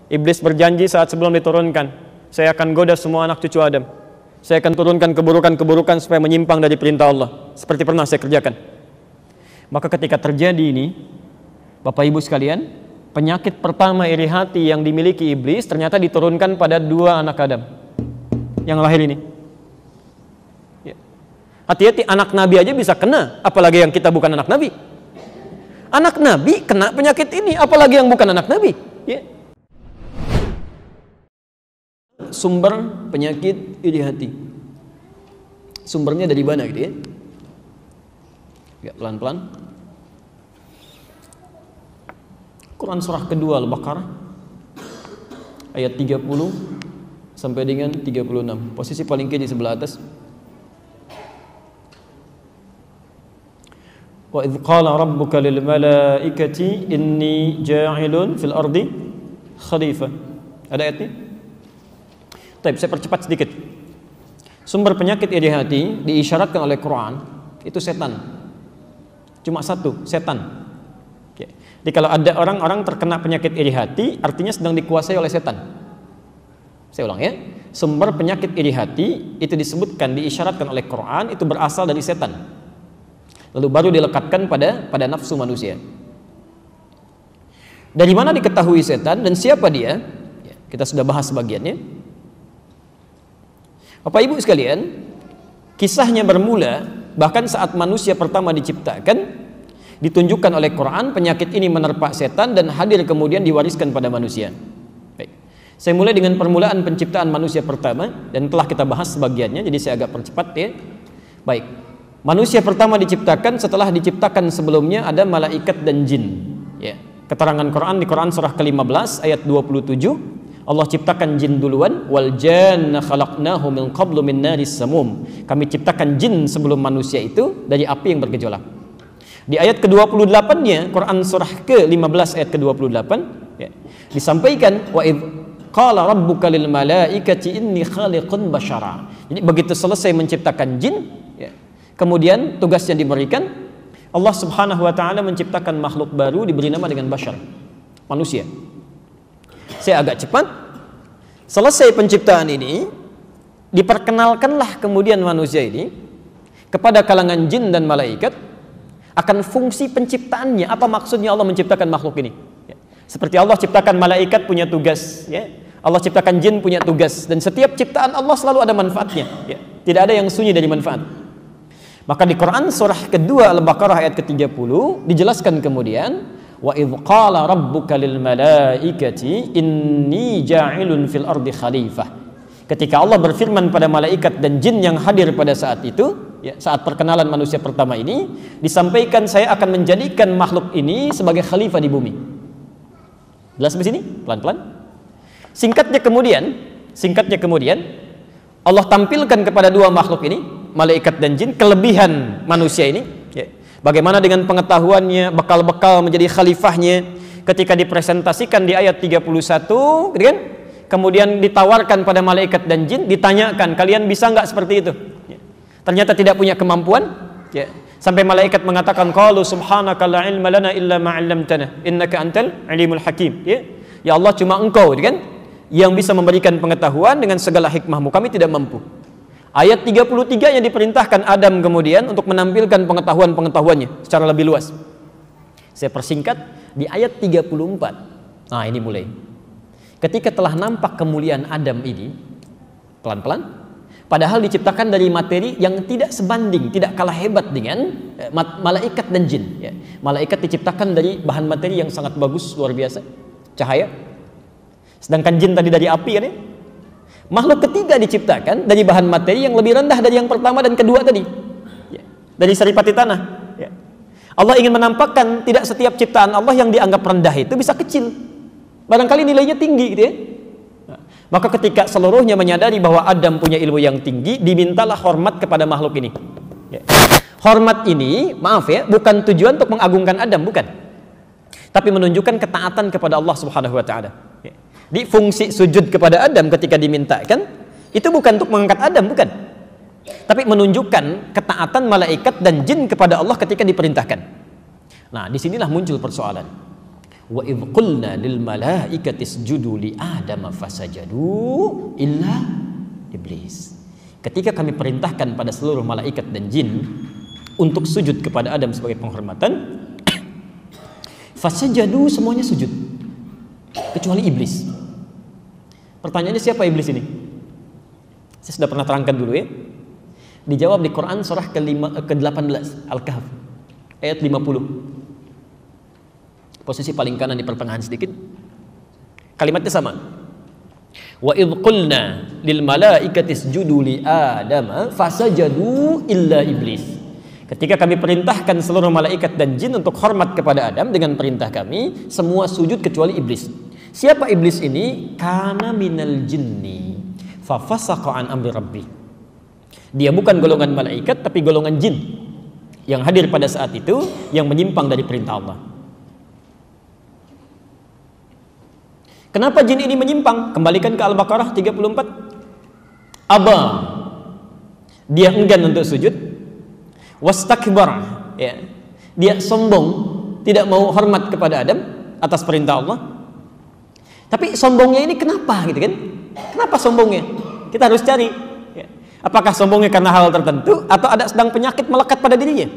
Iblis berjanji saat sebelum diturunkan, saya akan goda semua anak cucu Adam. Saya akan turunkan keburukan-keburukan supaya menyimpang dari perintah Allah, seperti pernah saya kerjakan. Maka ketika terjadi ini, Bapak Ibu sekalian, penyakit pertama iri hati yang dimiliki iblis ternyata diturunkan pada dua anak Adam yang lahir ini. Ya. Hati-hati, anak Nabi aja bisa kena, apalagi yang kita bukan anak Nabi. Anak Nabi kena penyakit ini, apalagi yang bukan anak Nabi. Ya. Sumber penyakit iri hati, sumbernya dari mana gitu ya? Ya, pelan-pelan. Quran surah kedua Al-Baqarah ayat 30 sampai dengan 36. Posisi paling kiri sebelah atas. Wa idz qala rabbuka lil malaikati inni ja'ilun fil ardi khalifah. Ada ayatnya? Baik, saya percepat sedikit. Sumber penyakit iri hati diisyaratkan oleh Quran itu setan. Cuma satu, setan. Oke. Jadi kalau ada orang-orang terkena penyakit iri hati, artinya sedang dikuasai oleh setan. Saya ulang ya. Sumber penyakit iri hati itu disebutkan, diisyaratkan oleh Quran itu berasal dari setan. Lalu baru dilekatkan pada nafsu manusia. Dari mana diketahui setan dan siapa dia? Ya, kita sudah bahas sebagiannya. Bapak Ibu sekalian, kisahnya bermula bahkan saat manusia pertama diciptakan, ditunjukkan oleh Quran penyakit ini menerpa setan dan hadir kemudian diwariskan pada manusia. Baik. Saya mulai dengan permulaan penciptaan manusia pertama dan telah kita bahas sebagiannya, jadi saya agak percepat ya. Baik. Manusia pertama diciptakan setelah diciptakan sebelumnya ada malaikat dan jin. Ya. Keterangan Quran di Quran surah ke-15 ayat 27. Allah ciptakan jin duluan, wal janna khalaqnahu min qablu min naris samum. Kami ciptakan jin sebelum manusia itu dari api yang bergejolak. Di ayat ke-28-nya Quran surah ke-15 ayat ke-28 ya, disampaikan wa idz qala rabbuka lil malaikati inni khaliqun basyara. Jadi begitu selesai menciptakan jin ya, kemudian tugasnya diberikan, Allah Subhanahu wa taala menciptakan makhluk baru diberi nama dengan basyar, manusia. Saya agak cepat. Selesai penciptaan ini, diperkenalkanlah kemudian manusia ini kepada kalangan jin dan malaikat akan fungsi penciptaannya. Apa maksudnya Allah menciptakan makhluk ini? Ya. Seperti Allah ciptakan malaikat punya tugas, ya. Allah ciptakan jin punya tugas, dan setiap ciptaan Allah selalu ada manfaatnya. Ya. Tidak ada yang sunyi dari manfaat. Maka di Quran surah kedua Al-Baqarah ayat ke-30 dijelaskan kemudian, wa idz qala rabbuka lil malaikati inni ja'ilun fil ardi khalifah. Ketika Allah berfirman pada malaikat dan jin yang hadir pada saat itu, ya, saat perkenalan manusia pertama ini, disampaikan saya akan menjadikan makhluk ini sebagai khalifah di bumi. Jelas sampai sini? Pelan-pelan. Singkatnya kemudian Allah tampilkan kepada dua makhluk ini, malaikat dan jin, kelebihan manusia ini. Ya. Bagaimana dengan pengetahuannya, bekal-bekal menjadi khalifahnya ketika dipresentasikan di ayat 31, gitu kan? Kemudian ditawarkan pada malaikat dan jin, ditanyakan, kalian bisa nggak seperti itu? Ya. Ternyata tidak punya kemampuan, ya. Sampai malaikat mengatakan, qalu subhanaka la ilma lana illa ma 'allamtana innaka antal alimul hakim. Ya. Ya Allah, cuma Engkau, gitu kan, yang bisa memberikan pengetahuan dengan segala hikmahmu, kami tidak mampu. Ayat 33 yang diperintahkan Adam kemudian untuk menampilkan pengetahuan-pengetahuannya secara lebih luas. Saya persingkat di ayat 34. Nah, ini mulai. Ketika telah nampak kemuliaan Adam ini, pelan-pelan, padahal diciptakan dari materi yang tidak sebanding, tidak kalah hebat dengan malaikat dan jin. Ya. Malaikat diciptakan dari bahan materi yang sangat bagus, luar biasa, cahaya. Sedangkan jin tadi dari api kan ya. Makhluk ketiga diciptakan dari bahan materi yang lebih rendah dari yang pertama dan kedua tadi, ya, dari saripati tanah. Ya. Allah ingin menampakkan tidak setiap ciptaan Allah yang dianggap rendah itu bisa kecil, barangkali nilainya tinggi, gitu ya. Nah, maka ketika seluruhnya menyadari bahwa Adam punya ilmu yang tinggi, dimintalah hormat kepada makhluk ini. Ya. Hormat ini, maaf ya, bukan tujuan untuk mengagungkan Adam, bukan, tapi menunjukkan ketaatan kepada Allah Subhanahu wa taala. Ya. Di fungsi sujud kepada Adam ketika dimintakan itu bukan untuk mengangkat Adam, bukan, tapi menunjukkan ketaatan malaikat dan jin kepada Allah ketika diperintahkan. Nah, disinilah muncul persoalan. Wa idh qulna lil malaikati isjudu li Adam fasajadu illa iblis. Ketika kami perintahkan pada seluruh malaikat dan jin untuk sujud kepada Adam sebagai penghormatan, fasajadu, semuanya sujud kecuali iblis. Pertanyaannya, siapa iblis ini? Saya sudah pernah terangkan dulu ya. Dijawab di Quran surah ke-18 Al-Kahf ayat 50. Posisi paling kanan di pertengahan sedikit. Kalimatnya sama. Wa idh qulna lil malaikati isjudu li Adam fasajadu illa iblis. Ketika kami perintahkan seluruh malaikat dan jin untuk hormat kepada Adam dengan perintah kami, semua sujud kecuali iblis. Siapa iblis ini? Kana minal jinni fa fasaqa an amri rabbi. Dia bukan golongan malaikat tapi golongan jin yang hadir pada saat itu, yang menyimpang dari perintah Allah. Kenapa jin ini menyimpang? Kembalikan ke Al-Baqarah 34. Aba, dia enggan untuk sujud. Wastakbar, ya, dia sombong, tidak mau hormat kepada Adam atas perintah Allah. Tapi sombongnya ini kenapa gitu kan? Kenapa sombongnya? Kita harus cari, ya. Apakah sombongnya karena hal tertentu atau ada sedang penyakit melekat pada dirinya?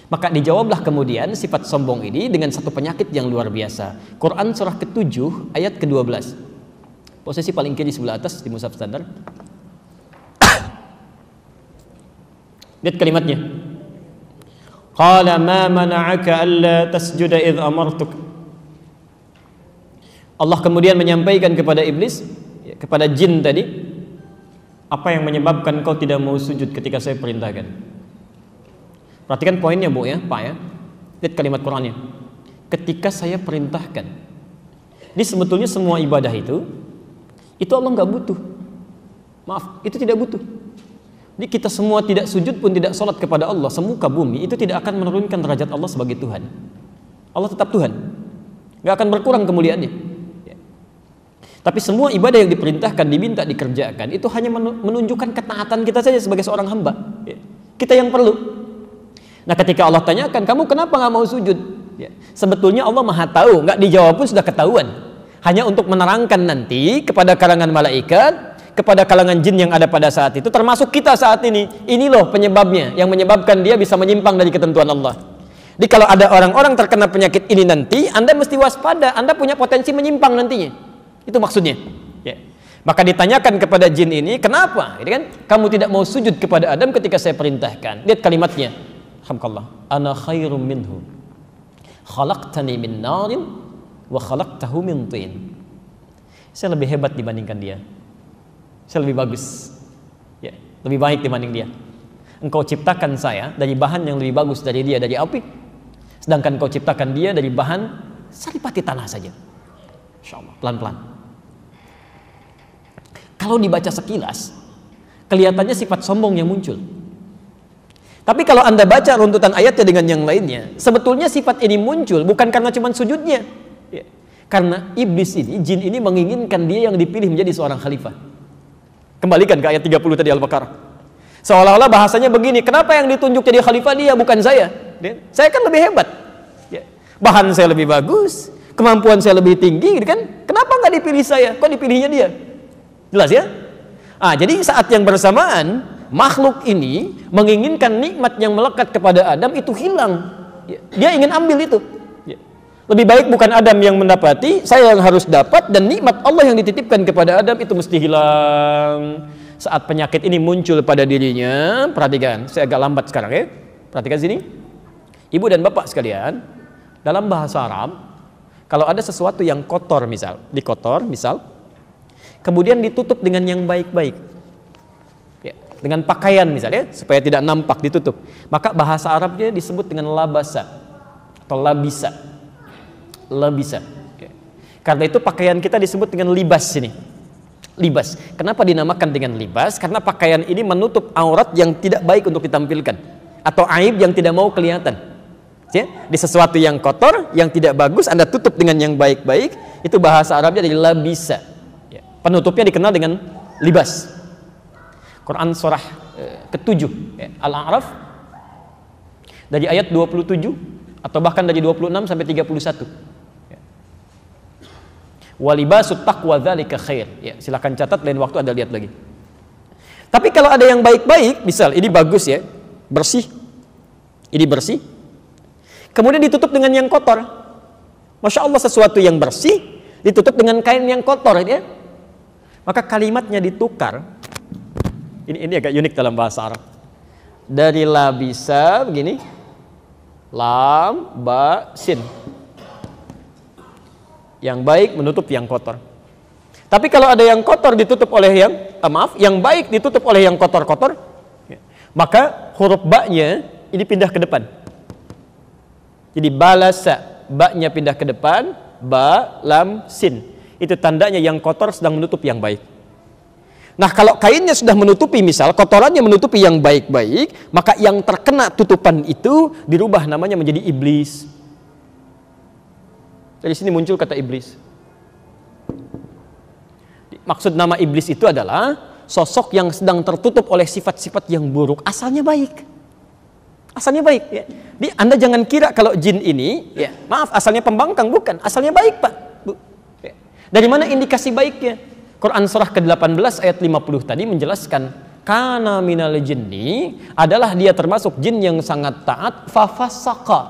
Maka dijawablah kemudian sifat sombong ini dengan satu penyakit yang luar biasa. Quran surah ke-7 ayat ke-12. Posisi paling kiri sebelah atas di mushaf standar. Lihat kalimatnya. Qala ma mana'aka alla tasjuda idh amartuk. Allah kemudian menyampaikan kepada iblis, kepada jin tadi, apa yang menyebabkan kau tidak mau sujud ketika saya perintahkan? Perhatikan poinnya Bu ya, Pak ya. Lihat kalimat Qurannya. Ketika saya perintahkan. Ini sebetulnya semua ibadah itu Allah nggak butuh. Maaf, itu tidak butuh. Jadi kita semua tidak sujud pun tidak sholat kepada Allah semuka bumi, itu tidak akan menurunkan derajat Allah sebagai Tuhan. Allah tetap Tuhan, nggak akan berkurang kemuliaannya. Ya. Tapi semua ibadah yang diperintahkan, diminta, dikerjakan, itu hanya menunjukkan ketaatan kita saja sebagai seorang hamba. Ya. Kita yang perlu. Nah, ketika Allah tanyakan, kamu kenapa nggak mau sujud? Ya. Sebetulnya Allah Maha tahu, nggak dijawab pun sudah ketahuan. Hanya untuk menerangkan nanti kepada kalangan malaikat, kepada kalangan jin yang ada pada saat itu, termasuk kita saat ini. Ini loh penyebabnya, yang menyebabkan dia bisa menyimpang dari ketentuan Allah. Jadi kalau ada orang-orang terkena penyakit ini nanti, Anda mesti waspada, Anda punya potensi menyimpang nantinya. Itu maksudnya. Ya. Maka ditanyakan kepada jin ini, kenapa? Ini kan kamu tidak mau sujud kepada Adam ketika saya perintahkan. Lihat kalimatnya. Alhamdulillah, ana khairum minhu khalaqtani min narin wa khalaqtahu min tin. Saya lebih hebat dibandingkan dia, saya lebih bagus, ya, lebih baik dibanding dia. Engkau ciptakan saya dari bahan yang lebih bagus dari dia, dari api, sedangkan kau ciptakan dia dari bahan saripati tanah saja. Insya Allah, pelan-pelan. Kalau dibaca sekilas, kelihatannya sifat sombong yang muncul. Tapi kalau Anda baca runtutan ayatnya dengan yang lainnya, sebetulnya sifat ini muncul bukan karena cuma sujudnya. Ya. Karena iblis ini, jin ini menginginkan dia yang dipilih menjadi seorang khalifah. Kembalikan ke ayat 30 tadi Al-Baqarah. Seolah-olah bahasanya begini, kenapa yang ditunjuk jadi khalifah dia bukan saya? Saya kan lebih hebat. Ya. Bahan saya lebih bagus, kemampuan saya lebih tinggi, gitu kan? Kenapa nggak dipilih saya? Kok dipilihnya dia? Jelas ya? Jadi saat yang bersamaan, makhluk ini menginginkan nikmat yang melekat kepada Adam itu hilang. Dia ingin ambil itu. Lebih baik bukan Adam yang mendapati, saya yang harus dapat, dan nikmat Allah yang dititipkan kepada Adam itu mesti hilang. Saat penyakit ini muncul pada dirinya, perhatikan, saya agak lambat sekarang ya. Perhatikan sini. Ibu dan bapak sekalian, dalam bahasa Arab, kalau ada sesuatu yang kotor misal, kemudian ditutup dengan yang baik-baik. Dengan pakaian misalnya, supaya tidak nampak, ditutup. Maka bahasa Arabnya disebut dengan labasa atau labisa. Labisa. Karena itu pakaian kita disebut dengan libas ini. Libas. Kenapa dinamakan dengan libas? Karena pakaian ini menutup aurat yang tidak baik untuk ditampilkan, atau aib yang tidak mau kelihatan. Ya? Di sesuatu yang kotor, yang tidak bagus, Anda tutup dengan yang baik-baik. Itu bahasa Arabnya dari labisa. Penutupnya dikenal dengan libas. Quran surah ke-7 Al-A'raf dari ayat 27 atau bahkan dari 26 sampai 31. Walibasut taqwa dzalika khair. Ya, silakan catat, lain waktu Anda lihat lagi. Tapi kalau ada yang baik-baik, misal ini bagus ya, bersih. Ini bersih. Kemudian ditutup dengan yang kotor. Masya Allah, sesuatu yang bersih ditutup dengan kain yang kotor ya. Maka kalimatnya ditukar. Ini agak unik dalam bahasa Arab. Dari labisa begini, lam, ba, sin. Yang baik menutup yang kotor. Tapi kalau ada yang kotor ditutup oleh yang baik ditutup oleh yang kotor-kotor, maka huruf ba-nya ini pindah ke depan. Jadi balasa, ba-nya pindah ke depan, ba, lam, sin. Itu tandanya yang kotor sedang menutup yang baik. Nah, kalau kainnya sudah menutupi, misal kotorannya menutupi yang baik-baik, maka yang terkena tutupan itu dirubah namanya menjadi iblis. Dari sini muncul kata iblis. Maksud nama iblis itu adalah sosok yang sedang tertutup oleh sifat-sifat yang buruk. Asalnya baik. Asalnya baik. Ya. Jadi Anda jangan kira kalau jin ini, ya, maaf, asalnya pembangkang, bukan. Asalnya baik, Pak. Bu. Ya. Dari mana indikasi baiknya? Quran surah ke-18 ayat 50 tadi menjelaskan, kana minal jinni adalah dia termasuk jin yang sangat taat, fafasaqa.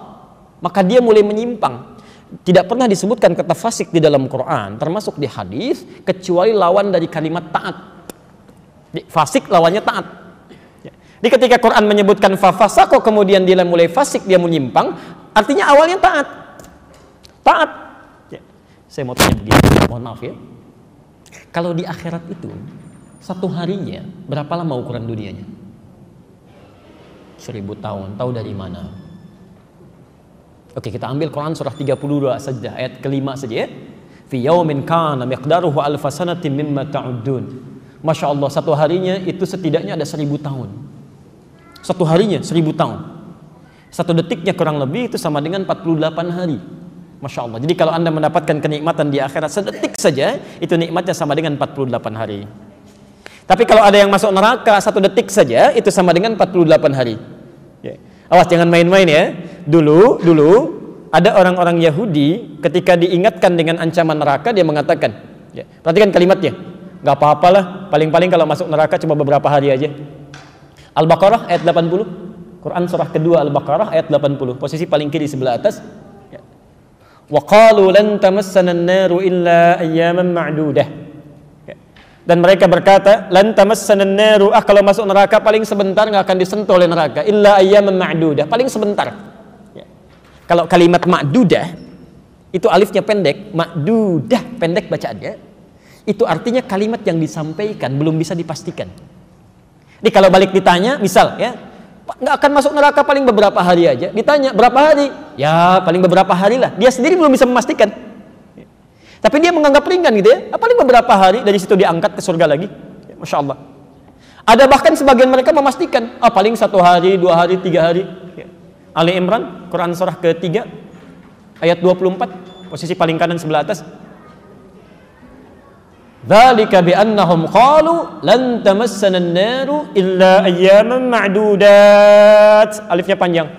Maka dia mulai menyimpang. Tidak pernah disebutkan kata fasik di dalam Quran, termasuk di hadis, kecuali lawan dari kalimat taat. Fasik lawannya taat. Jadi ketika Quran menyebutkan fafasaqo, kemudian dia mulai fasik, dia menyimpang, artinya awalnya taat. Taat. Ya. Saya mau tanya begini, mohon maaf ya. Kalau di akhirat itu, satu harinya berapa lama ukuran dunianya? 1000 tahun. Tahu dari mana? Oke, kita ambil Quran surah 32 saja, ayat kelima saja ya. Fi yaumin kana miqdaruhu alfa sanatin mimma ta'uddun. Masya Allah, satu harinya itu setidaknya ada 1000 tahun. Satu harinya 1000 tahun. Satu detiknya kurang lebih itu sama dengan 48 hari. Masya Allah. Jadi kalau Anda mendapatkan kenikmatan di akhirat sedetik saja, itu nikmatnya sama dengan 48 hari. Tapi kalau ada yang masuk neraka satu detik saja, itu sama dengan 48 hari. Ya. Awas jangan main-main ya. Dulu ada orang-orang Yahudi ketika diingatkan dengan ancaman neraka, dia mengatakan, ya, perhatikan kalimatnya, nggak apa-apalah, paling-paling kalau masuk neraka cuma beberapa hari aja. Al-Baqarah ayat 80, Quran surah kedua Al-Baqarah ayat 80, posisi paling kiri sebelah atas. Ya. Wa qalu lan tamassana an-naru illa ayyaman ma'dudah. Ya. Dan mereka berkata, lan tamassana an-naru, kalau masuk neraka paling sebentar, nggak akan disentuh oleh neraka, illa ayyaman ma'dudah, paling sebentar. Kalau kalimat ma'dudah itu alifnya pendek, ma'dudah pendek bacaannya, itu artinya kalimat yang disampaikan belum bisa dipastikan. Jadi kalau balik ditanya, misal ya, nggak akan masuk neraka paling beberapa hari aja, ditanya berapa hari, ya paling beberapa hari lah, dia sendiri belum bisa memastikan. Tapi dia menganggap ringan gitu ya, paling beberapa hari, dari situ diangkat ke surga lagi. Ya, Masya Allah. Ada bahkan sebagian mereka memastikan, paling 1 hari, 2 hari, 3 hari. Ya. Ali Imran, Quran surah ke-3 ayat 24, posisi paling kanan sebelah atas. Dzalika bi annahum qalu lan tamassana an-naru illa ayyaman ma'dudat. Alifnya panjang.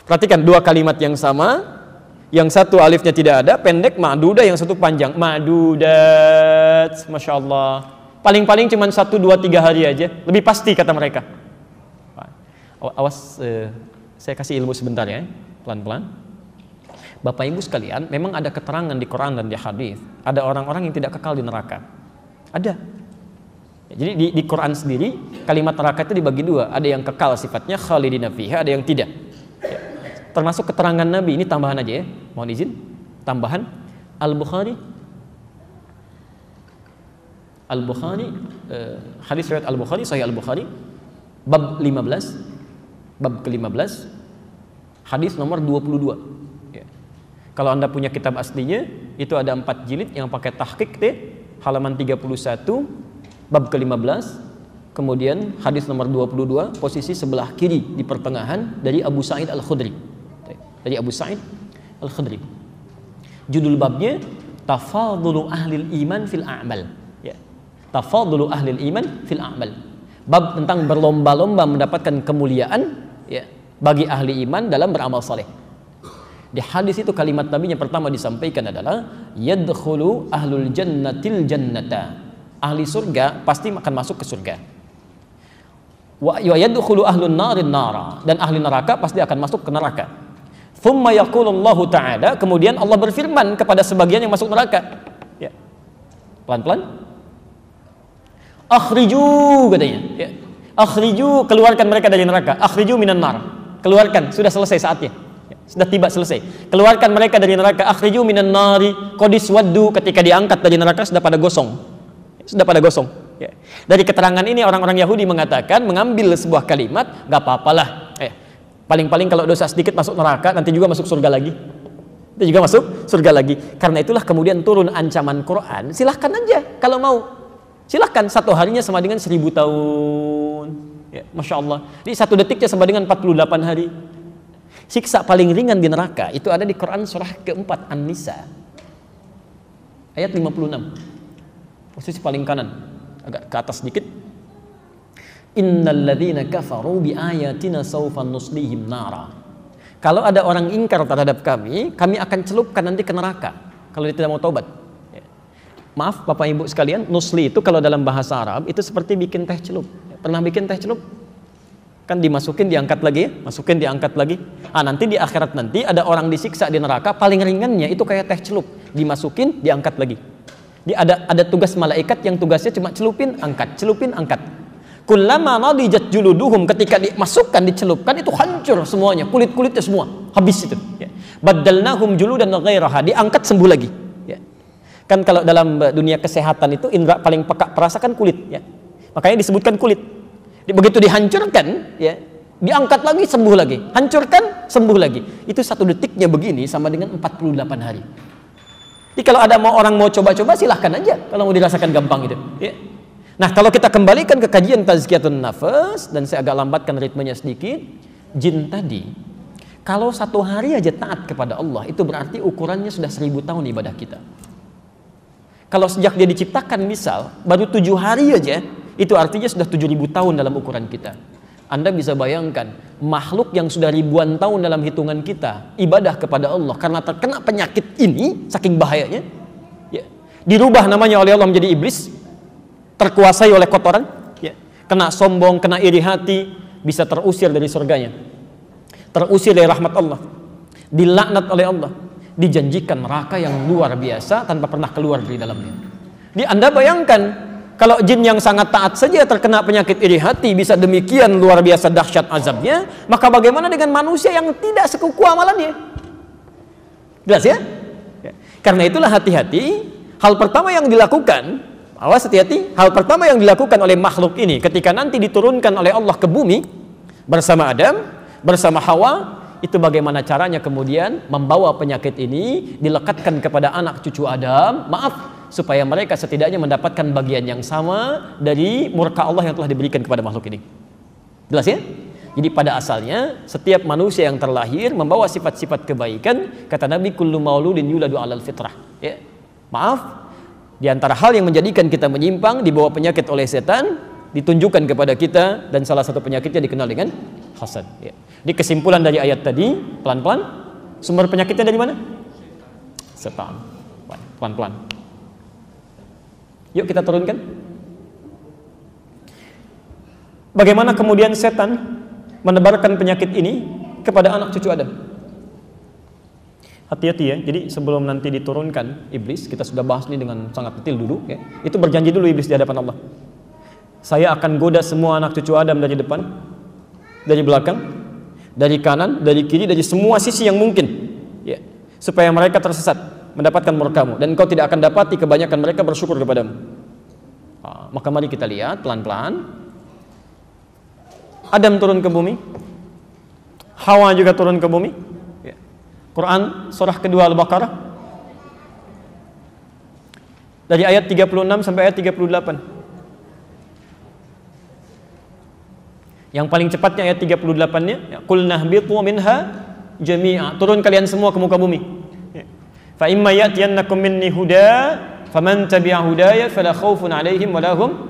Perhatikan dua kalimat yang sama, yang satu alifnya tidak ada, pendek, ma'dudah, yang satu panjang, ma'dudat. Masya Allah. Paling-paling cuma 1, 2, 3 hari aja, lebih pasti kata mereka. Awas, saya kasih ilmu sebentar ya, pelan-pelan. Bapak Ibu sekalian, memang ada keterangan di Quran dan di hadis, ada orang-orang yang tidak kekal di neraka. Ada. Jadi di Quran sendiri kalimat neraka itu dibagi dua, ada yang kekal sifatnya khalidina fiha, ada yang tidak. Ya. Termasuk keterangan Nabi, ini tambahan aja ya, mohon izin, tambahan Al-Bukhari, hadis riwayat Al-Bukhari, Sahih Al-Bukhari, bab 15. Bab ke-15, hadis nomor 22. Ya. Kalau Anda punya kitab aslinya, itu ada 4 jilid yang pakai tahqiq halaman 31, bab ke-15, kemudian hadis nomor 22, posisi sebelah kiri di pertengahan dari Abu Sa'id Al-Khudri. Dari Abu Sa'id Al-Khudri. Judul babnya Tafadhulu Ahlil Iman fil A'mal. Ya. Tafadhulu Ahlil Iman fil A'mal. Bab tentang berlomba-lomba mendapatkan kemuliaan ya, bagi ahli iman dalam beramal saleh. Di hadis itu kalimat Nabi yang pertama disampaikan adalah yadkhulu ahlul jannatil jannata. Ahli surga pasti akan masuk ke surga. Wa yadkhulu ahlun narin nara, dan ahli neraka pasti akan masuk ke neraka. Thumma yaqulullahu ta'ala, kemudian Allah berfirman kepada sebagian yang masuk neraka. Ya. Pelan-pelan. Akhriju katanya. Ya. Akhriju, keluarkan mereka dari neraka. Akhriju minan nar. Keluarkan, sudah selesai saatnya. Sudah tiba selesai. Keluarkan mereka dari neraka. Akhriju minan nari qadis waddu, ketika diangkat dari neraka sudah pada gosong. Sudah pada gosong. Ya. Dari keterangan ini orang-orang Yahudi mengatakan, mengambil sebuah kalimat, enggak apalah. Paling-paling kalau dosa sedikit masuk neraka, nanti juga masuk surga lagi. Nanti juga masuk surga lagi. Karena itulah kemudian turun ancaman Quran. Silahkan aja kalau mau. Silahkan, satu harinya sama dengan 1000 tahun. Ya, Masya Allah. Jadi satu detiknya sama dengan 48 hari. Siksa paling ringan di neraka itu ada di Quran surah keempat An-Nisa ayat 56, posisi paling kanan, agak ke atas sedikit. Innal ladzina kafaru bi ayatina sawfa nuslihim nara. Kalau ada orang ingkar terhadap kami akan celupkan nanti ke neraka kalau dia tidak mau taubat. Ya. Maaf Bapak Ibu sekalian, nusli itu kalau dalam bahasa Arab itu seperti bikin teh celup. Pernah bikin teh celup? Kan dimasukin diangkat lagi, masukin diangkat lagi. Nanti di akhirat nanti ada orang disiksa di neraka, paling ringannya itu kayak teh celup, dimasukin diangkat lagi. Ada tugas malaikat yang tugasnya cuma celupin angkat, celupin angkat. Kullama nadijat juluduhum, ketika dimasukkan dicelupkan itu hancur semuanya, kulit-kulitnya semua habis itu. Ya. Baddalnahum juludan ghairaha, diangkat sembuh lagi. Ya. Kan kalau dalam dunia kesehatan itu indra paling peka perasa kan kulit. Ya. Makanya disebutkan kulit. Begitu dihancurkan, ya, diangkat lagi, sembuh lagi, hancurkan, sembuh lagi. Itu satu detiknya begini sama dengan 48 hari. Jadi kalau ada orang mau coba-coba silahkan aja kalau mau dirasakan gampang itu. Ya. Nah kalau kita kembalikan ke kajian tazkiyatun nafas, dan saya agak lambatkan ritmenya sedikit, jin tadi, kalau satu hari aja taat kepada Allah, itu berarti ukurannya sudah 1000 tahun ibadah kita. Kalau sejak dia diciptakan misal, baru 7 hari aja, itu artinya sudah 7000 tahun dalam ukuran kita. Anda bisa bayangkan makhluk yang sudah ribuan tahun dalam hitungan kita ibadah kepada Allah karena terkena penyakit ini saking bahayanya, ya, dirubah namanya oleh Allah menjadi iblis, terkuasai oleh kotoran, ya, kena sombong, kena iri hati, bisa terusir dari surganya, terusir dari rahmat Allah, dilaknat oleh Allah, dijanjikan neraka yang luar biasa tanpa pernah keluar dari dalamnya. Jadi Anda bayangkan, kalau jin yang sangat taat saja terkena penyakit iri hati bisa demikian luar biasa dahsyat azabnya, maka bagaimana dengan manusia yang tidak sekuku amalannya? Jelas ya? Karena itulah hati-hati. Hal pertama yang dilakukan, awas hati-hati, hal pertama yang dilakukan oleh makhluk ini ketika nanti diturunkan oleh Allah ke bumi bersama Adam, bersama Hawa, itu bagaimana caranya kemudian membawa penyakit ini dilekatkan kepada anak cucu Adam, supaya mereka setidaknya mendapatkan bagian yang sama dari murka Allah yang telah diberikan kepada makhluk ini. Jelas ya? Jadi pada asalnya setiap manusia yang terlahir membawa sifat-sifat kebaikan. Kata Nabi, kullu mauludin yuladu alal fitrah. Ya. Maaf, di antara hal yang menjadikan kita menyimpang, dibawa penyakit oleh setan, ditunjukkan kepada kita, dan salah satu penyakitnya dikenal dengan hasad. Ya. Di kesimpulan dari ayat tadi, pelan-pelan, sumber penyakitnya dari mana? Setan. Pelan-pelan. Yuk kita turunkan. Bagaimana kemudian setan menebarkan penyakit ini kepada anak cucu Adam? Hati-hati ya. Jadi sebelum nanti diturunkan iblis, kita sudah bahas ini dengan sangat detail dulu. Ya. Itu berjanji dulu iblis di hadapan Allah. Saya akan goda semua anak cucu Adam dari depan, dari belakang, dari kanan, dari kiri, dari semua sisi yang mungkin, ya, supaya mereka tersesat, mendapatkan murkamu, dan kau tidak akan dapati kebanyakan mereka bersyukur kepadamu. Maka mari kita lihat pelan-pelan. Adam turun ke bumi, Hawa juga turun ke bumi. Quran surah kedua Al-Baqarah dari ayat 36 sampai ayat 38. Yang paling cepatnya ayat 38-nya, qul nahbitu minha jami'a, turun kalian semua ke muka bumi. Fa imma ya'tiyannakum minni huda faman tabi'a hudaya fala khaufun 'alaihim wa la hum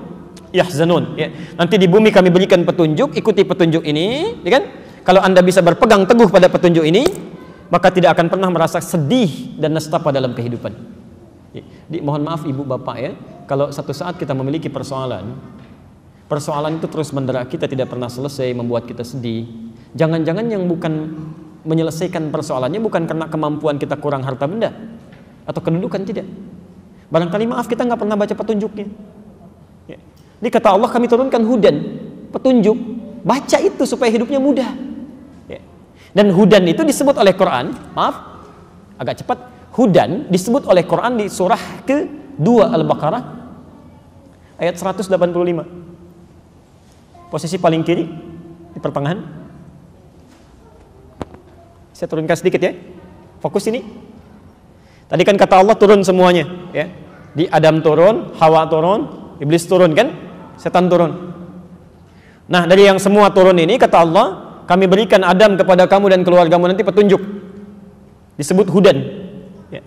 yahzanun. Ya. Nanti di bumi kami berikan petunjuk, ikuti petunjuk ini, ya kan? Kalau Anda bisa berpegang teguh pada petunjuk ini, maka tidak akan pernah merasa sedih dan nestapa dalam kehidupan. Mohon maaf ibu bapak ya, kalau satu saat kita memiliki persoalan itu terus mendera kita, tidak pernah selesai, membuat kita sedih. Jangan-jangan yang bukan menyelesaikan persoalannya bukan karena kemampuan kita kurang harta benda atau kedudukan, tidak. Barangkali maaf kita nggak pernah baca petunjuknya. Ini kata Allah, kami turunkan hudan, petunjuk, baca itu supaya hidupnya mudah. Dan hudan itu disebut oleh Quran, maaf agak cepat, hudan disebut oleh Quran di surah ke-2 Al-Baqarah ayat 185. Posisi paling kiri di pertengahan. Saya turunkan sedikit ya. Fokus ini. Tadi kan kata Allah turun semuanya, ya. Di Adam turun, Hawa turun, Iblis turun kan? Setan turun. Nah, dari yang semua turun ini kata Allah, kami berikan Adam kepada kamu dan keluargamu nanti petunjuk. Disebut hudan. Ya.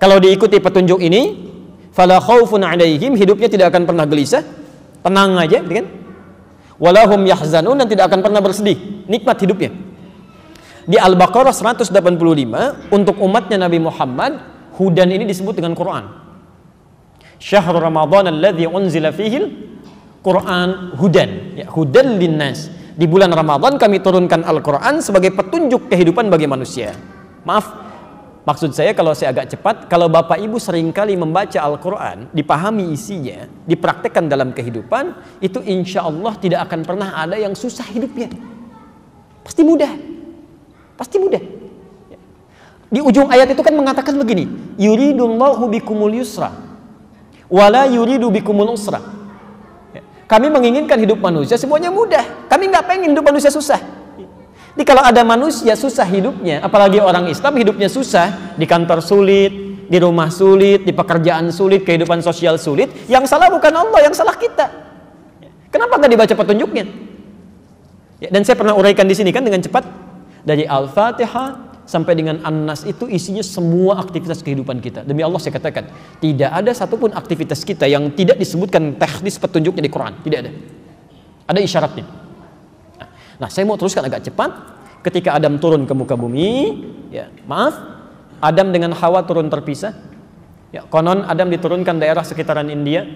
Kalau diikuti petunjuk ini, fala khaufun 'alaihim, hidupnya tidak akan pernah gelisah, tenang aja, kan? Walahum yahzanun, dan tidak akan pernah bersedih, nikmat hidupnya. Di Al-Baqarah 185 untuk umatnya Nabi Muhammad, hudan ini disebut dengan Quran. Syahrul Ramadan alladzi unzila fihil Quran hudan, ya, hudan linnas. Di bulan Ramadan kami turunkan Al-Quran sebagai petunjuk kehidupan bagi manusia. Maaf, maksud saya kalau saya agak cepat, kalau Bapak Ibu seringkali membaca Al-Quran, dipahami isinya, dipraktekkan dalam kehidupan, itu insya Allah tidak akan pernah ada yang susah hidupnya. Pasti mudah. Pasti mudah. Di ujung ayat itu kan mengatakan begini, yuridullahu bikumul yusra wala yuridu bikumul usra. Kami menginginkan hidup manusia semuanya mudah. Kami nggak pengen hidup manusia susah. Jadi kalau ada manusia susah hidupnya, apalagi orang Islam hidupnya susah, di kantor sulit, di rumah sulit, di pekerjaan sulit, kehidupan sosial sulit, yang salah bukan Allah, yang salah kita. Kenapa nggak dibaca petunjuknya? Ya, dan saya pernah uraikan di sini kan dengan cepat, dari Al-Fatihah sampai dengan An-Nas itu isinya semua aktivitas kehidupan kita. Demi Allah saya katakan, tidak ada satupun aktivitas kita yang tidak disebutkan teknis petunjuknya di Quran. Tidak ada. Ada isyaratnya. Nah, saya mau teruskan agak cepat. Ketika Adam turun ke muka bumi, ya, maaf, Adam dengan Hawa turun terpisah. Ya, konon Adam diturunkan daerah sekitaran India,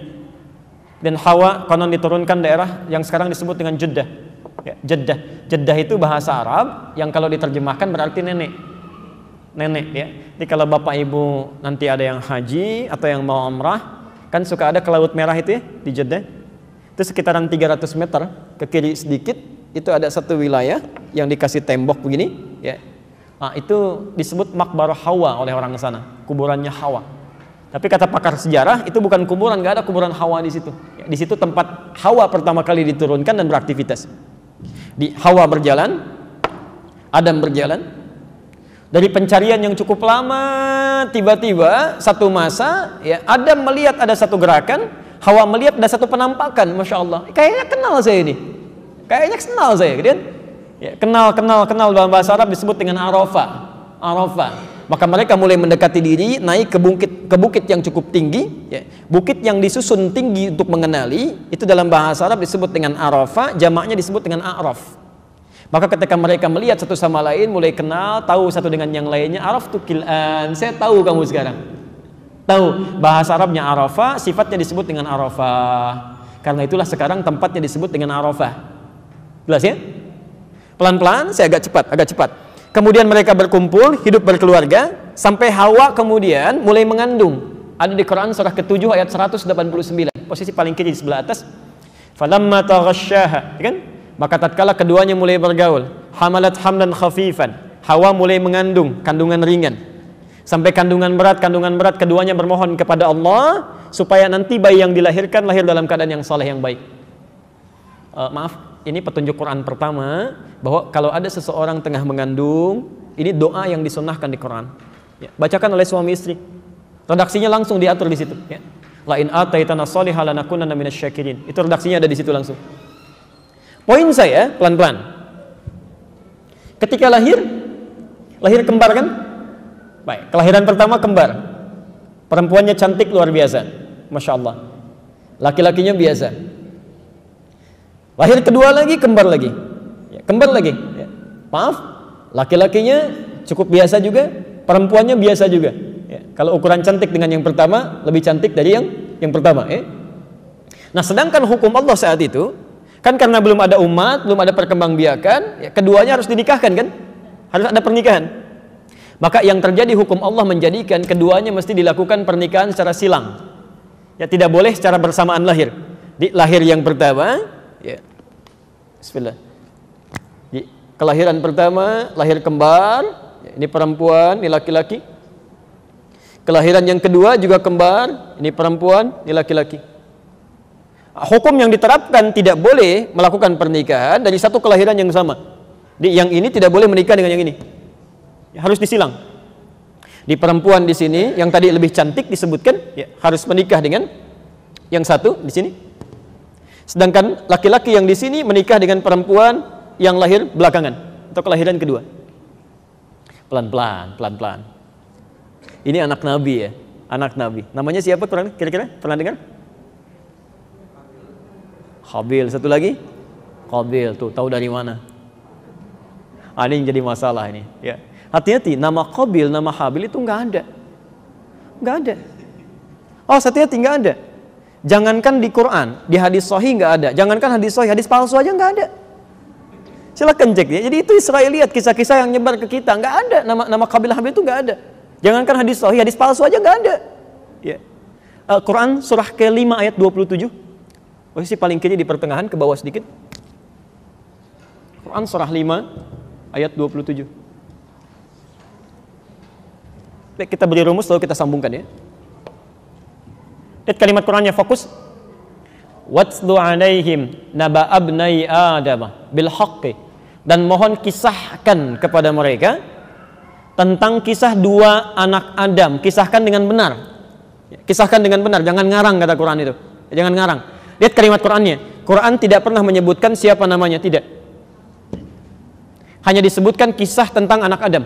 dan Hawa konon diturunkan daerah yang sekarang disebut dengan Jeddah. Ya, Jeddah itu bahasa Arab yang kalau diterjemahkan berarti nenek, ya. Jadi kalau Bapak Ibu nanti ada yang haji atau yang mau umrah, kan suka ada ke Laut Merah itu ya di Jeddah. Itu sekitaran 300 meter ke kiri sedikit, itu ada satu wilayah yang dikasih tembok begini, ya. Nah, itu disebut Maqbarah Hawa oleh orang sana, kuburannya Hawa. Tapi kata pakar sejarah itu bukan kuburan, nggak ada kuburan Hawa di situ. Ya, di situ tempat Hawa pertama kali diturunkan dan beraktivitas. Di Hawa berjalan, Adam berjalan, dari pencarian yang cukup lama, tiba-tiba satu masa, ya, Adam melihat ada satu gerakan, Hawa melihat ada satu penampakan, masya Allah, kayaknya kenal saya ini, kayaknya kenal saya, gitu kan? Ya, kenal dalam bahasa Arab disebut dengan Arafah. Maka mereka mulai mendekati diri, naik ke bukit yang cukup tinggi, ya. Bukit yang disusun tinggi untuk mengenali, itu dalam bahasa Arab disebut dengan Arafah, jamaknya disebut dengan A'raf. Maka ketika mereka melihat satu sama lain, mulai kenal, tahu satu dengan yang lainnya, Araf tu kil'an, saya tahu kamu sekarang. Tahu, bahasa Arabnya Arafah, sifatnya disebut dengan Arafah. Karena itulah sekarang tempatnya disebut dengan Arafah. Jelas ya? Pelan-pelan, saya agak cepat. Kemudian mereka berkumpul, hidup berkeluarga, sampai Hawa kemudian mulai mengandung. Ada di Quran surah ke-7 ayat 189, posisi paling kiri di sebelah atas. Falamma taghasyaha, kan? Maka tatkala keduanya mulai bergaul, hamalat hamlan khafifan, Hawa mulai mengandung kandungan ringan. Sampai kandungan berat, keduanya bermohon kepada Allah supaya nanti bayi yang dilahirkan lahir dalam keadaan yang saleh, yang baik. Maaf, ini petunjuk Quran pertama bahwa kalau ada seseorang tengah mengandung, ini doa yang disunnahkan di Quran. Ya, bacakan oleh suami istri. Redaksinya langsung diatur di situ. Ya. La in ataitana shalihan lanakunanna minasyakirin. Itu redaksinya ada di situ langsung. Poin saya pelan-pelan. Ketika lahir kembar kan? Baik, kelahiran pertama kembar. Perempuannya cantik luar biasa, masya Allah. Laki-lakinya biasa. Lahir kedua lagi, kembar lagi. Ya, kembar lagi. Ya. Maaf, laki-lakinya cukup biasa juga, perempuannya biasa juga. Ya, kalau ukuran cantik dengan yang pertama lebih cantik dari yang pertama. Nah, sedangkan hukum Allah saat itu kan karena belum ada umat, belum ada perkembangbiakan, ya, keduanya harus dinikahkan kan, harus ada pernikahan. Maka yang terjadi hukum Allah menjadikan keduanya mesti dilakukan pernikahan secara silang. Ya, tidak boleh secara bersamaan lahir. Di lahir yang pertama, ya, bismillah. Di kelahiran pertama, lahir kembar, ya, ini perempuan, ini laki-laki. Kelahiran yang kedua juga kembar, ini perempuan, ini laki-laki. Hukum yang diterapkan tidak boleh melakukan pernikahan dari satu kelahiran yang sama. Yang ini tidak boleh menikah dengan yang ini. Harus disilang. Di perempuan di sini yang tadi lebih cantik disebutkan, ya, harus menikah dengan yang satu di sini. Sedangkan laki-laki yang di sini menikah dengan perempuan yang lahir belakangan atau kelahiran kedua. Pelan-pelan. Ini anak Nabi ya, anak Nabi. Namanya siapa kira-kira? Pernah dengar? Habil. Satu lagi? Qabil. Tuh, tahu dari mana? Ini yang jadi masalah ini. Ya. Hati-hati, nama Qabil, nama Habil itu nggak ada. Nggak ada. Oh, hati-hati, nggak ada. Jangankan di Quran, di hadis sahih nggak ada. Jangankan hadis sahih, hadis palsu aja nggak ada. Silakan cek ya. Jadi itu Israeliat, kisah-kisah yang nyebar ke kita. Nggak ada. Nama Qabil Habil itu nggak ada. Jangankan hadis sahih, hadis palsu aja nggak ada. Ya. Quran surah ke-5 ayat 27. Posisi paling kiri di pertengahan, ke bawah sedikit. Quran surah 5 ayat 27. Baik, kita beri rumus lalu kita sambungkan ya. Lihat kalimat Qurannya, fokus. Watslu alaihim naba abnai Adam bil haqqi, dan mohon kisahkan kepada mereka tentang kisah dua anak Adam. Kisahkan dengan benar. Kisahkan dengan benar, jangan ngarang kata Quran itu. Jangan ngarang. Lihat kalimat Qurannya. Quran tidak pernah menyebutkan siapa namanya, tidak. Hanya disebutkan kisah tentang anak Adam.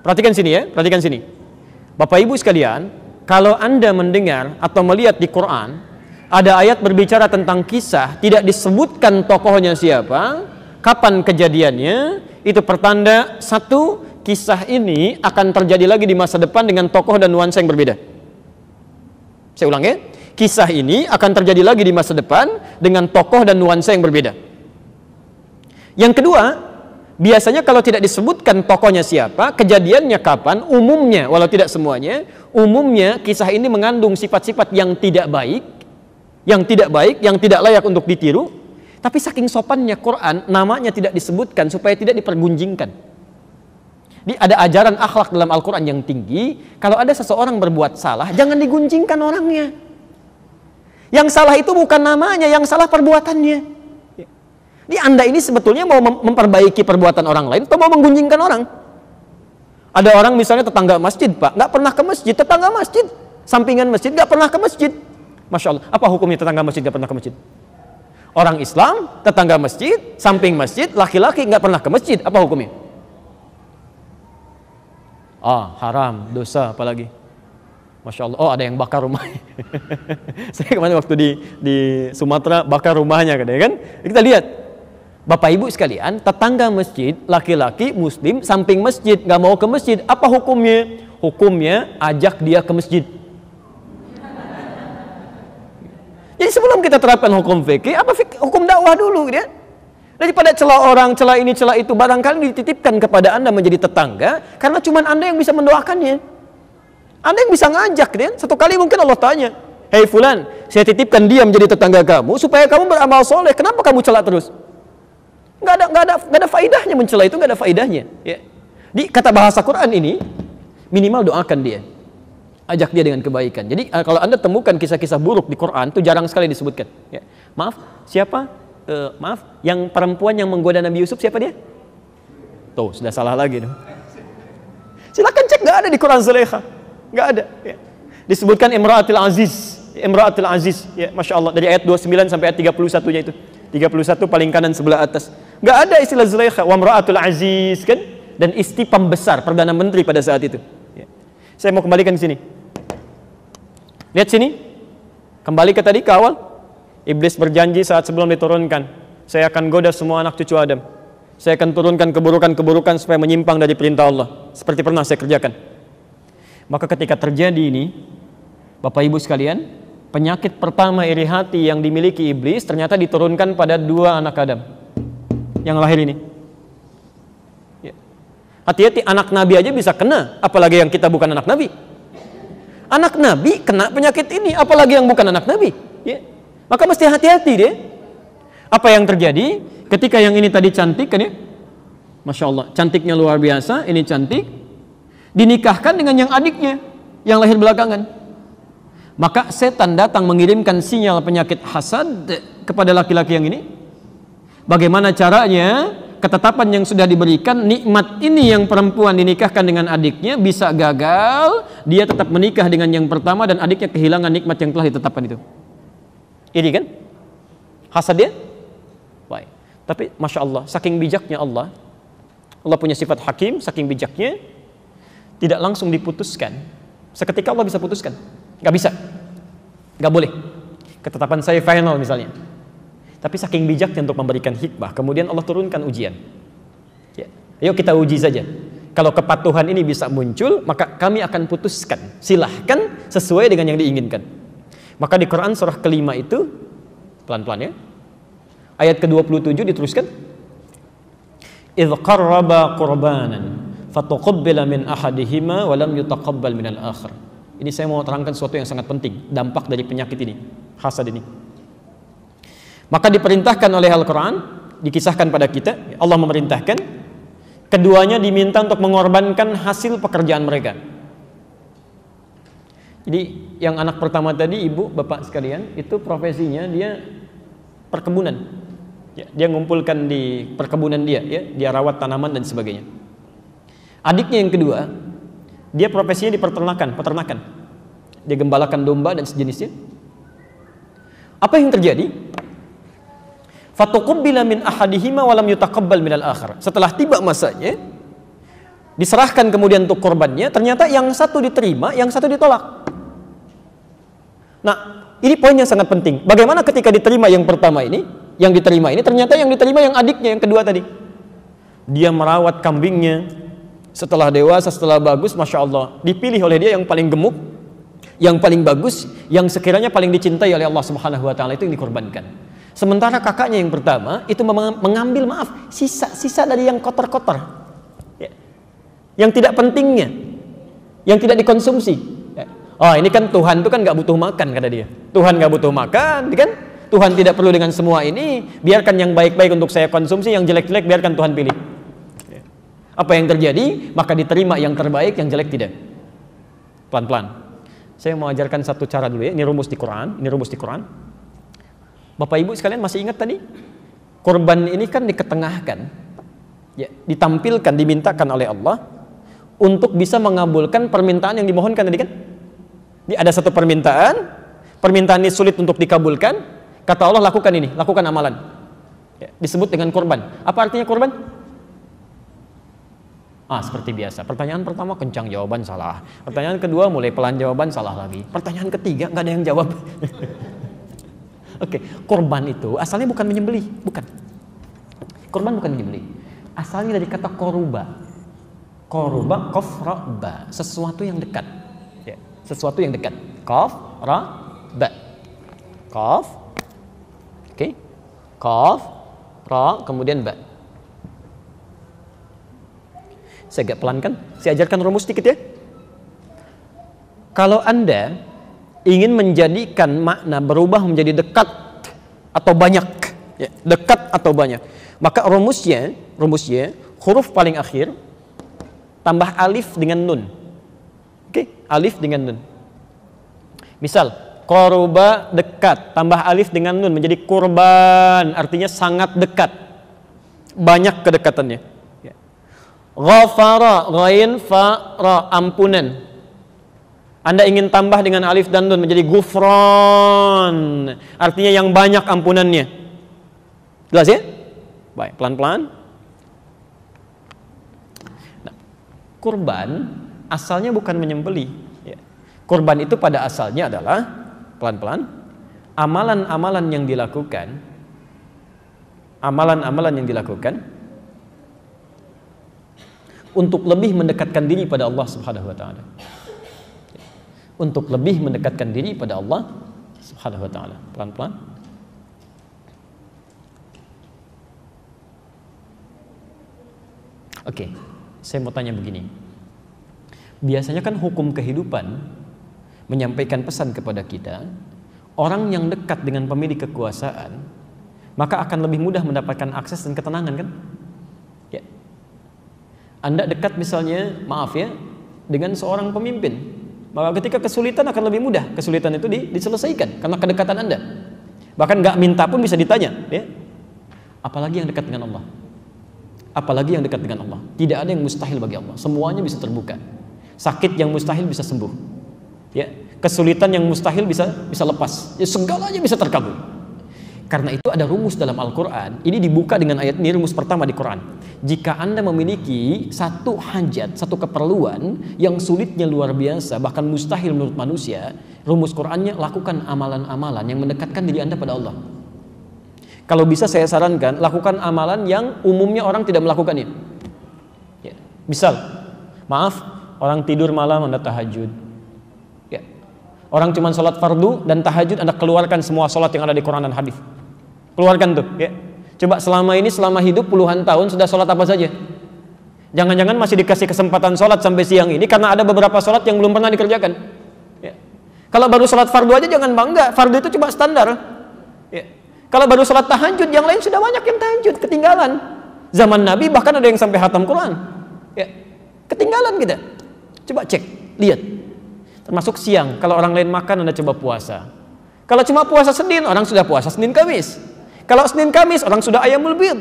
Perhatikan sini ya, perhatikan sini. Bapak Ibu sekalian, kalau Anda mendengar atau melihat di Quran ada ayat berbicara tentang kisah, tidak disebutkan tokohnya siapa, kapan kejadiannya, itu pertanda satu, kisah ini akan terjadi lagi di masa depan dengan tokoh dan nuansa yang berbeda. Saya ulang ya. Kisah ini akan terjadi lagi di masa depan dengan tokoh dan nuansa yang berbeda. Yang kedua, biasanya kalau tidak disebutkan tokohnya siapa, kejadiannya kapan, umumnya, walau tidak semuanya, umumnya kisah ini mengandung sifat-sifat yang tidak baik, yang tidak layak untuk ditiru. Tapi saking sopannya Quran, namanya tidak disebutkan supaya tidak dipergunjingkan. Ada ajaran akhlak dalam Al-Quran yang tinggi. Kalau ada seseorang berbuat salah, jangan digunjingkan orangnya. Yang salah itu bukan namanya, yang salah perbuatannya. Di Anda ini sebetulnya mau memperbaiki perbuatan orang lain atau mau menggunjingkan orang? Ada orang misalnya tetangga masjid, Pak, nggak pernah ke masjid, tetangga masjid, sampingan masjid nggak pernah ke masjid. Masya Allah, apa hukumnya tetangga masjid nggak pernah ke masjid? Orang Islam, tetangga masjid, samping masjid, laki-laki nggak pernah ke masjid, apa hukumnya? Haram, dosa apalagi. Masya Allah, ada yang bakar rumahnya. Saya kemarin waktu di Sumatera bakar rumahnya kan? Kita lihat, Bapak Ibu sekalian, tetangga masjid, laki-laki muslim, samping masjid, nggak mau ke masjid, apa hukumnya? Hukumnya ajak dia ke masjid. Jadi sebelum kita terapkan hukum fikih, hukum dakwah dulu ya. Daripada celah orang, celah ini, celah itu, barangkali dititipkan kepada Anda menjadi tetangga, karena cuma Anda yang bisa mendoakannya. Anda yang bisa ngajak dia. Satu kali mungkin Allah tanya, "Hei fulan, saya titipkan dia menjadi tetangga kamu supaya kamu beramal soleh. Kenapa kamu celah terus?" Nggak ada faidahnya mencela itu, nggak ada faidahnya. Ya. Di kata bahasa Quran ini, minimal doakan dia, ajak dia dengan kebaikan. Jadi kalau Anda temukan kisah-kisah buruk di Quran itu jarang sekali disebutkan. Ya. Maaf, siapa? Yang perempuan yang menggoda Nabi Yusuf siapa dia? Tuh, sudah salah lagi. Silakan cek, nggak ada di Quran Zulaikha. Nggak ada. Ya. Disebutkan Imra'atul Aziz. Ya, Masya Allah, dari ayat 29 sampai ayat 31-nya itu. 31 paling kanan sebelah atas. Nggak ada istilah Zulaikha. Wa Imra'atul Aziz kan? Dan istri pembesar, Perdana Menteri pada saat itu. Ya. Saya mau kembalikan sini. Lihat sini. Kembali ke tadi, ke awal. Iblis berjanji saat sebelum diturunkan, saya akan goda semua anak cucu Adam. Saya akan turunkan keburukan-keburukan supaya menyimpang dari perintah Allah. Seperti pernah saya kerjakan. Maka ketika terjadi ini, Bapak Ibu sekalian, penyakit pertama iri hati yang dimiliki iblis ternyata diturunkan pada 2 anak Adam yang lahir ini. Ya. Hati-hati, anak Nabi aja bisa kena, apalagi yang kita bukan anak Nabi. Anak Nabi kena penyakit ini, apalagi yang bukan anak Nabi. Ya. Maka mesti hati-hati deh. Apa yang terjadi ketika yang ini tadi cantik kan ya? Masya Allah, cantiknya luar biasa, ini cantik, dinikahkan dengan yang adiknya, yang lahir belakangan. Maka setan datang mengirimkan sinyal penyakit hasad kepada laki-laki yang ini. Bagaimana caranya? Ketetapan yang sudah diberikan, nikmat ini yang perempuan dinikahkan dengan adiknya bisa gagal, dia tetap menikah dengan yang pertama dan adiknya kehilangan nikmat yang telah ditetapkan itu. Ini kan? Hasad dia? Baik. Tapi Masya Allah, saking bijaknya Allah punya sifat hakim, saking bijaknya, tidak langsung diputuskan. Seketika Allah bisa putuskan. Gak bisa, gak boleh. Ketetapan saya final misalnya. Tapi saking bijaknya untuk memberikan hikmah, kemudian Allah turunkan ujian. Ya. Ayo kita uji saja. Kalau kepatuhan ini bisa muncul, maka kami akan putuskan. Silahkan sesuai dengan yang diinginkan. Maka di Quran surah kelima itu, pelan-pelan ya, ayat ke-27 diteruskan. إِذْ قَرَّبَا قُرْبَانًا فَتُقُبِّلَ مِنْ أَحَدِهِمَا وَلَمْ يُتَقَبَّلْ مِنَ الْآخِرِ. Ini saya mau terangkan sesuatu yang sangat penting, dampak dari penyakit ini, hasad ini. Maka diperintahkan oleh Al-Quran, dikisahkan pada kita, Allah memerintahkan, keduanya diminta untuk mengorbankan hasil pekerjaan mereka. Jadi yang anak pertama tadi, ibu, bapak sekalian, itu profesinya dia perkebunan. Ya, dia ngumpulkan di perkebunan dia, ya, dia rawat tanaman dan sebagainya. Adiknya yang kedua, dia profesinya di peternakan. Dia gembalakan domba dan sejenisnya. Apa yang terjadi? Fatuqabbila min ahadihima wa lam yutaqabbal minal akhar. Setelah tiba masanya, diserahkan kemudian untuk korbannya, ternyata yang satu diterima, yang satu ditolak. Nah, ini poin yang sangat penting. Bagaimana ketika diterima yang pertama ini? Yang diterima ini ternyata yang diterima yang adiknya yang kedua tadi. Dia merawat kambingnya, setelah dewasa, setelah bagus, Masya Allah, dipilih oleh dia yang paling gemuk, yang paling bagus, yang sekiranya paling dicintai oleh Allah Subhanahu wa Ta'ala, itu yang dikorbankan. Sementara kakaknya yang pertama itu mengambil, maaf, sisa dari yang kotor-kotor, ya, yang tidak pentingnya, yang tidak dikonsumsi. Ya. Oh, ini kan Tuhan itu kan nggak butuh makan, kata dia. Tuhan nggak butuh makan, kan? Tuhan tidak perlu dengan semua ini, biarkan yang baik-baik untuk saya konsumsi, yang jelek-jelek biarkan Tuhan pilih. Apa yang terjadi? Maka diterima yang terbaik, yang jelek tidak. Pelan-pelan. Saya mau ajarkan satu cara dulu ya, ini rumus di Quran. Bapak Ibu sekalian masih ingat tadi? Korban ini kan diketengahkan, ya, ditampilkan, dimintakan oleh Allah untuk bisa mengabulkan permintaan yang dimohonkan tadi kan? Ini ada satu permintaan ini sulit untuk dikabulkan. Kata Allah, lakukan ini, lakukan amalan. Ya, disebut dengan korban. Apa artinya korban? Seperti biasa. Pertanyaan pertama kencang, jawaban salah. Pertanyaan kedua mulai pelan, jawaban salah lagi. Pertanyaan ketiga nggak ada yang jawab. Oke, korban itu asalnya bukan menyembelih, bukan. Korban bukan menyembelih. Asalnya dari kata koruba. Koruba, kof, ra, ba. Sesuatu yang dekat. Ya, sesuatu yang dekat. Kof, ra, ba. Kof. Oke, Qaf, Ra, kemudian Ba. Saya agak pelan kan? Saya ajarkan rumus sedikit ya. Kalau Anda ingin menjadikan makna berubah menjadi dekat atau banyak, ya, dekat atau banyak, maka rumusnya huruf paling akhir tambah alif dengan nun. Oke, alif dengan nun. Misal Qoruba, dekat, tambah alif dengan nun menjadi kurban, artinya sangat dekat, banyak kedekatannya. Ghafara, ghain, fa, ra, ampunan. Anda ingin tambah dengan alif dan nun menjadi gufron, artinya yang banyak ampunannya. Jelas ya? Baik, pelan-pelan. Nah, kurban asalnya bukan menyembelih. Ya. Kurban itu pada asalnya adalah, pelan-pelan, amalan-amalan yang dilakukan untuk lebih mendekatkan diri pada Allah Subhanahu wa taala. Untuk lebih mendekatkan diri pada Allah Subhanahu wa taala. Pelan-pelan. Oke, saya mau tanya begini. Biasanya kan hukum kehidupan menyampaikan pesan kepada kita, orang yang dekat dengan pemilik kekuasaan, maka akan lebih mudah mendapatkan akses dan ketenangan, kan? Ya. Anda dekat misalnya, maaf ya, dengan seorang pemimpin, maka ketika kesulitan akan lebih mudah kesulitan itu diselesaikan karena kedekatan Anda. Bahkan nggak minta pun bisa ditanya, ya. Apalagi yang dekat dengan Allah. Apalagi yang dekat dengan Allah. Tidak ada yang mustahil bagi Allah. Semuanya bisa terbuka. Sakit yang mustahil bisa sembuh. Ya, kesulitan yang mustahil bisa lepas. Ya, segalanya bisa terkabul. Karena itu ada rumus dalam Al-Quran. Ini dibuka dengan ayat ini, rumus pertama di Quran. Jika Anda memiliki satu hajat, satu keperluan yang sulitnya luar biasa, bahkan mustahil menurut manusia, rumus Qurannya, lakukan amalan-amalan yang mendekatkan diri Anda pada Allah. Kalau bisa saya sarankan, lakukan amalan yang umumnya orang tidak melakukannya. Ya. Misal, maaf, orang tidur malam Anda tahajud. Ya. Orang cuma sholat fardu dan tahajud, Anda keluarkan semua sholat yang ada di Quran dan hadis. Keluarkan tuh. Ya. Coba selama ini, selama hidup puluhan tahun sudah sholat apa saja? Jangan-jangan masih dikasih kesempatan sholat sampai siang ini karena ada beberapa sholat yang belum pernah dikerjakan. Ya. Kalau baru sholat fardu aja jangan bangga. Fardu itu cuma standar. Ya. Kalau baru sholat tahajud, yang lain sudah banyak yang tahajud, ketinggalan. Zaman Nabi bahkan ada yang sampai khatam Quran. Ya, ketinggalan kita. Coba cek, lihat. Termasuk siang, kalau orang lain makan, Anda coba puasa. Kalau cuma puasa Senin, orang sudah puasa Senin Kamis. Kalau Senin Kamis, orang sudah ayamul bid.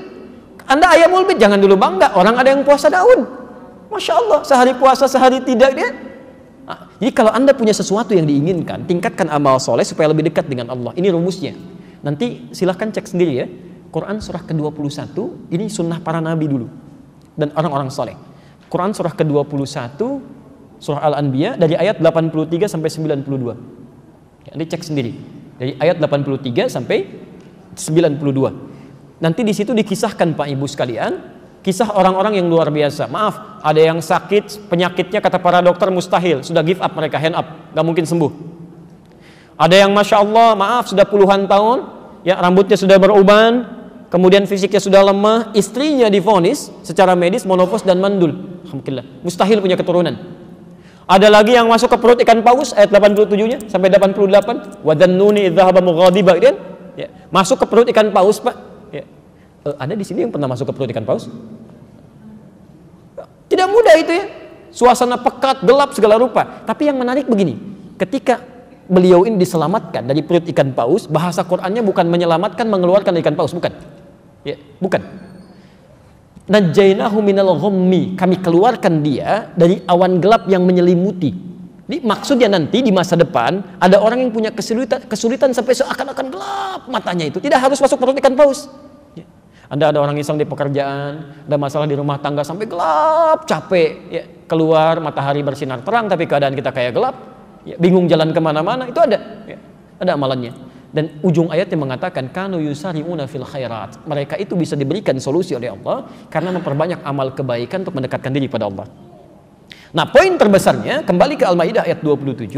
Anda ayamul bid, jangan dulu bangga. Orang ada yang puasa daun. Masya Allah, sehari puasa, sehari tidak dia. Nah, jadi kalau Anda punya sesuatu yang diinginkan, tingkatkan amal soleh supaya lebih dekat dengan Allah. Ini rumusnya. Nanti silahkan cek sendiri ya. Quran surah ke-21, ini sunnah para nabi dulu dan orang-orang soleh. Quran surah ke-21, surah Al-Anbiya, dari ayat 83 sampai 92. Ya, nanti cek sendiri. Dari ayat 83 sampai 92. Nanti di situ dikisahkan Pak Ibu sekalian, kisah orang-orang yang luar biasa. Maaf, ada yang sakit, penyakitnya kata para dokter mustahil, sudah give up mereka, hand up, gak mungkin sembuh. Ada yang Masya Allah, maaf, sudah puluhan tahun, ya rambutnya sudah beruban, kemudian fisiknya sudah lemah, istrinya divonis secara medis monopause dan mandul. Alhamdulillah, mustahil punya keturunan. Ada lagi yang masuk ke perut ikan paus, ayat 87-nya sampai 88. Wa dhannuni idh dhahaba mughadiba, ya, masuk ke perut ikan paus, Pak. Ya. Ada di sini yang pernah masuk ke perut ikan paus? Tidak mudah itu ya. Suasana pekat, gelap segala rupa. Tapi yang menarik begini, ketika beliau ini diselamatkan dari perut ikan paus, bahasa Qur'annya bukan menyelamatkan, mengeluarkan ikan paus, bukan. Ya, bukan. Najainahu minal ghammi, kami keluarkan dia dari awan gelap yang menyelimuti. Jadi maksudnya nanti di masa depan ada orang yang punya kesulitan sampai seakan-akan gelap matanya itu, tidak harus masuk perut ikan paus. Ya. Anda ada orang iseng di pekerjaan, ada masalah di rumah tangga sampai gelap, capek, ya, keluar matahari bersinar terang tapi keadaan kita kayak gelap. Ya, bingung jalan kemana-mana, itu ada, ya, ada amalannya. Dan ujung ayatnya mengatakan kanu yusari'una fil khairat, mereka itu bisa diberikan solusi oleh Allah karena memperbanyak amal kebaikan untuk mendekatkan diri pada Allah. Nah, poin terbesarnya kembali ke Al-Maidah ayat 27,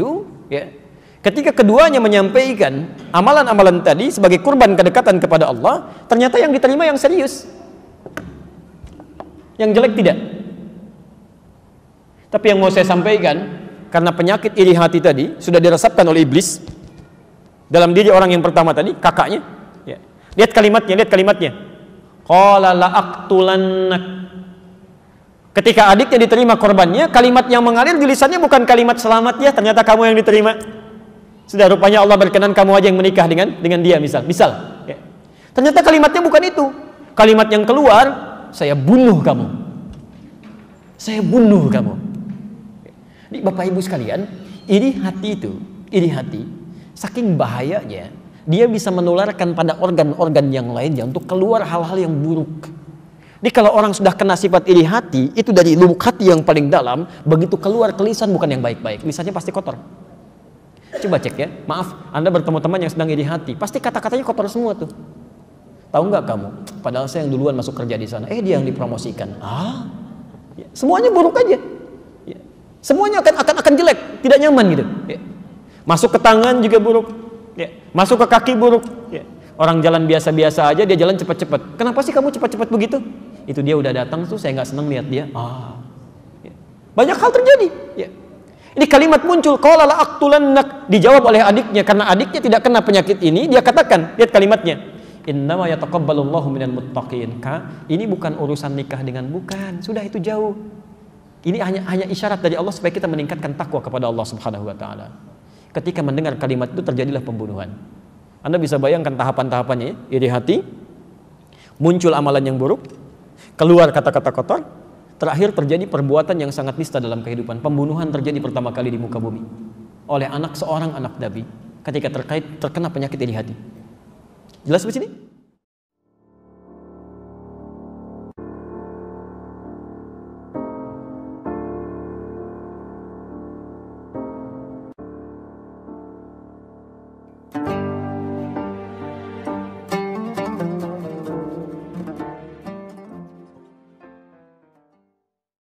ya, ketika keduanya menyampaikan amalan-amalan tadi sebagai kurban kedekatan kepada Allah, ternyata yang diterima yang serius, yang jelek tidak. Tapi yang mau saya sampaikan, karena penyakit iri hati tadi sudah diresapkan oleh iblis dalam diri orang yang pertama tadi, kakaknya. Ya. Lihat kalimatnya. Qala la aqtulannak. Ketika adiknya diterima korbannya, kalimat yang mengalir di lisannya bukan kalimat selamat ya, ternyata kamu yang diterima. Sudah rupanya Allah berkenan kamu aja yang menikah dengan dia misal. Ya. Ternyata kalimatnya bukan itu. Kalimat yang keluar, saya bunuh kamu. Saya bunuh kamu. Bapak Ibu sekalian, iri hati, saking bahayanya, dia bisa menularkan pada organ-organ yang lainnya untuk keluar hal-hal yang buruk. Jadi kalau orang sudah kena sifat iri hati, itu dari lubuk hati yang paling dalam, begitu keluar ke lisan bukan yang baik-baik, lisannya pasti kotor. Coba cek ya, maaf, Anda bertemu teman yang sedang iri hati, pasti kata-katanya kotor semua tuh. Tahu nggak kamu? Padahal saya yang duluan masuk kerja di sana, dia yang dipromosikan. Ya, semuanya buruk aja. Ya. Semuanya akan jelek, tidak nyaman gitu. Ya. Masuk ke tangan juga buruk. Ya. Masuk ke kaki buruk. Ya. Orang jalan biasa-biasa aja dia jalan cepat-cepat. Kenapa sih kamu cepat-cepat begitu? Itu dia udah datang tuh, saya nggak senang lihat dia. Ya. Banyak hal terjadi. Ya. Ini kalimat muncul, qala la aqtulannak, dijawab oleh adiknya karena adiknya tidak kena penyakit ini, dia katakan, lihat kalimatnya. Innama yataqabbalullahu minal muttaqin. Ini bukan urusan nikah dengan bukan, sudah itu jauh. Ini hanya isyarat dari Allah supaya kita meningkatkan takwa kepada Allah Subhanahu wa taala. Ketika mendengar kalimat itu terjadilah pembunuhan. Anda bisa bayangkan tahapan-tahapannya, ya? Iri hati, muncul amalan yang buruk, keluar kata-kata kotor, terakhir terjadi perbuatan yang sangat nista dalam kehidupan. Pembunuhan terjadi pertama kali di muka bumi oleh seorang anak Nabi ketika terkena penyakit iri hati. Jelas di sini?